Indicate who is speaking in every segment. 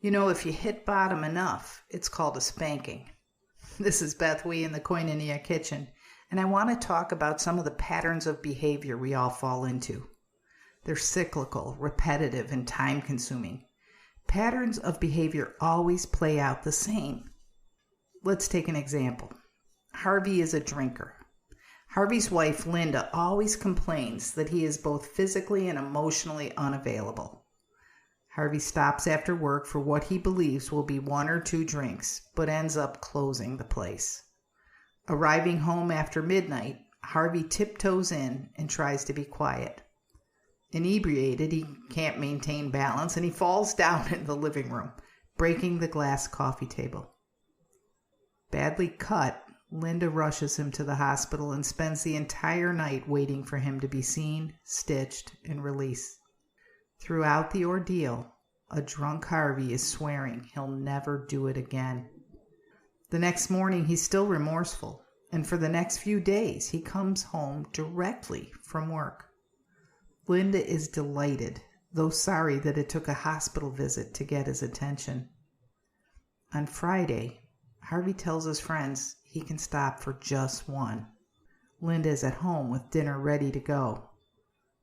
Speaker 1: You know, if you hit bottom enough, it's called a spanking. This is Beth Wee in the Koinonia Kitchen, and I want to talk about some of the patterns of behavior we all fall into. They're cyclical, repetitive, and time-consuming. Patterns of behavior always play out the same. Let's take an example. Harvey is a drinker. Harvey's wife, Linda, always complains that he is both physically and emotionally unavailable. Harvey stops after work for what he believes will be 1 or 2 drinks, but ends up closing the place. Arriving home after midnight, Harvey tiptoes in and tries to be quiet. Inebriated, he can't maintain balance and he falls down in the living room, breaking the glass coffee table. Badly cut, Linda rushes him to the hospital and spends the entire night waiting for him to be seen, stitched, and released. Throughout the ordeal, a drunk Harvey is swearing he'll never do it again. The next morning, he's still remorseful, and for the next few days, he comes home directly from work. Linda is delighted, though sorry that it took a hospital visit to get his attention. On Friday, Harvey tells his friends he can stop for just one. Linda is at home with dinner ready to go,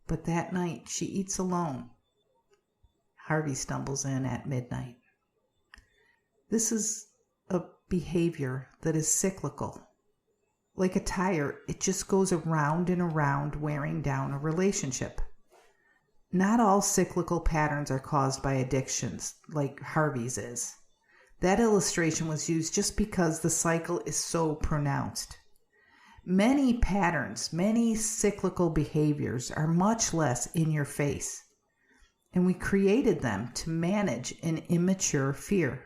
Speaker 1: but that night she eats alone. Harvey stumbles in at midnight. This is a behavior that is cyclical. Like a tire, it just goes around and around, wearing down a relationship. Not all cyclical patterns are caused by addictions, like Harvey's is. That illustration was used just because the cycle is so pronounced. Many patterns, many cyclical behaviors are much less in your face. And we created them to manage an immature fear.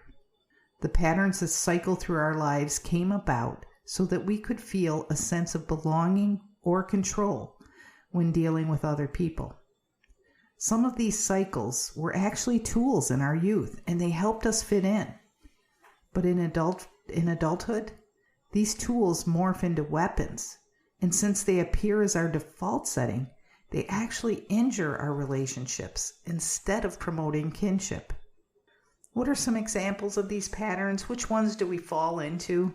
Speaker 1: The patterns that cycle through our lives came about so that we could feel a sense of belonging or control when dealing with other people. Some of these cycles were actually tools in our youth, and they helped us fit in. But in adulthood, these tools morph into weapons, and since they appear as our default setting, they actually injure our relationships instead of promoting kinship. What are some examples of these patterns? Which ones do we fall into?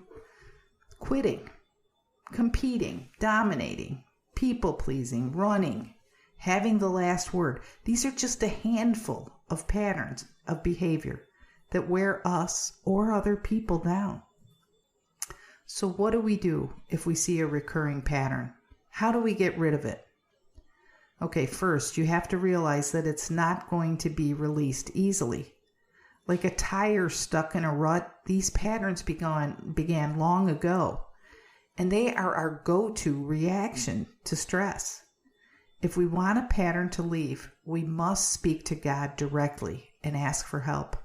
Speaker 1: Quitting, competing, dominating, people-pleasing, running, having the last word. These are just a handful of patterns of behavior that wear us or other people down. So what do we do if we see a recurring pattern? How do we get rid of it? Okay, first, you have to realize that it's not going to be released easily. Like a tire stuck in a rut, these patterns began long ago, and they are our go-to reaction to stress. If we want a pattern to leave, we must speak to God directly and ask for help.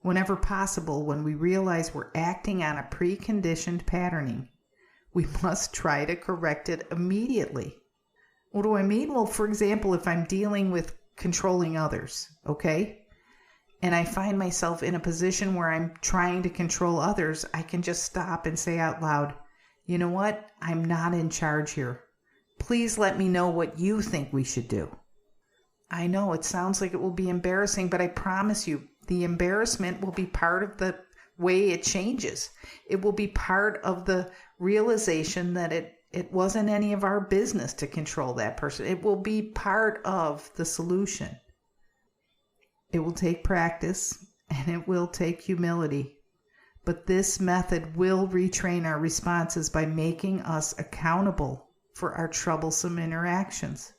Speaker 1: Whenever possible, when we realize we're acting on a preconditioned patterning, we must try to correct it immediately. What do I mean? Well, for example, if I'm dealing with controlling others, okay, and I find myself in a position where I'm trying to control others, I can just stop and say out loud, you know what? I'm not in charge here. Please let me know what you think we should do. I know it sounds like it will be embarrassing, but I promise you, the embarrassment will be part of the way it changes. It will be part of the realization that it wasn't any of our business to control that person. It will be part of the solution. It will take practice and it will take humility. But this method will retrain our responses by making us accountable for our troublesome interactions.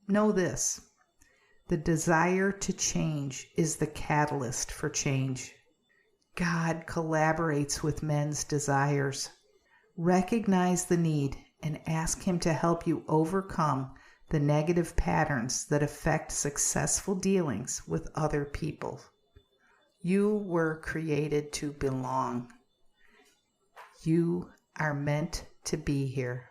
Speaker 1: Know this: the desire to change is the catalyst for change. God collaborates with men's desires. Recognize the need and ask Him to help you overcome the negative patterns that affect successful dealings with other people. You were created to belong. You are meant to be here.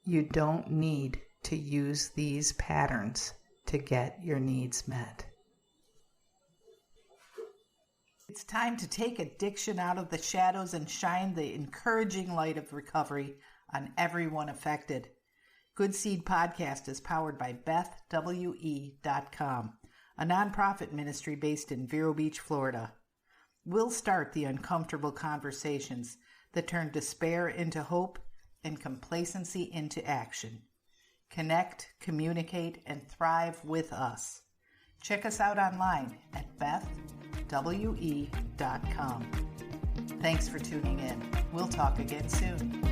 Speaker 1: You don't need to use these patterns to get your needs met. It's time to take addiction out of the shadows and shine the encouraging light of recovery on everyone affected. Good Seed Podcast is powered by BethWE.com, a nonprofit ministry based in Vero Beach, Florida. We'll start the uncomfortable conversations that turn despair into hope and complacency into action. Connect, communicate, and thrive with us. Check us out online at BethWE.com. Thanks for tuning in. We'll talk again soon.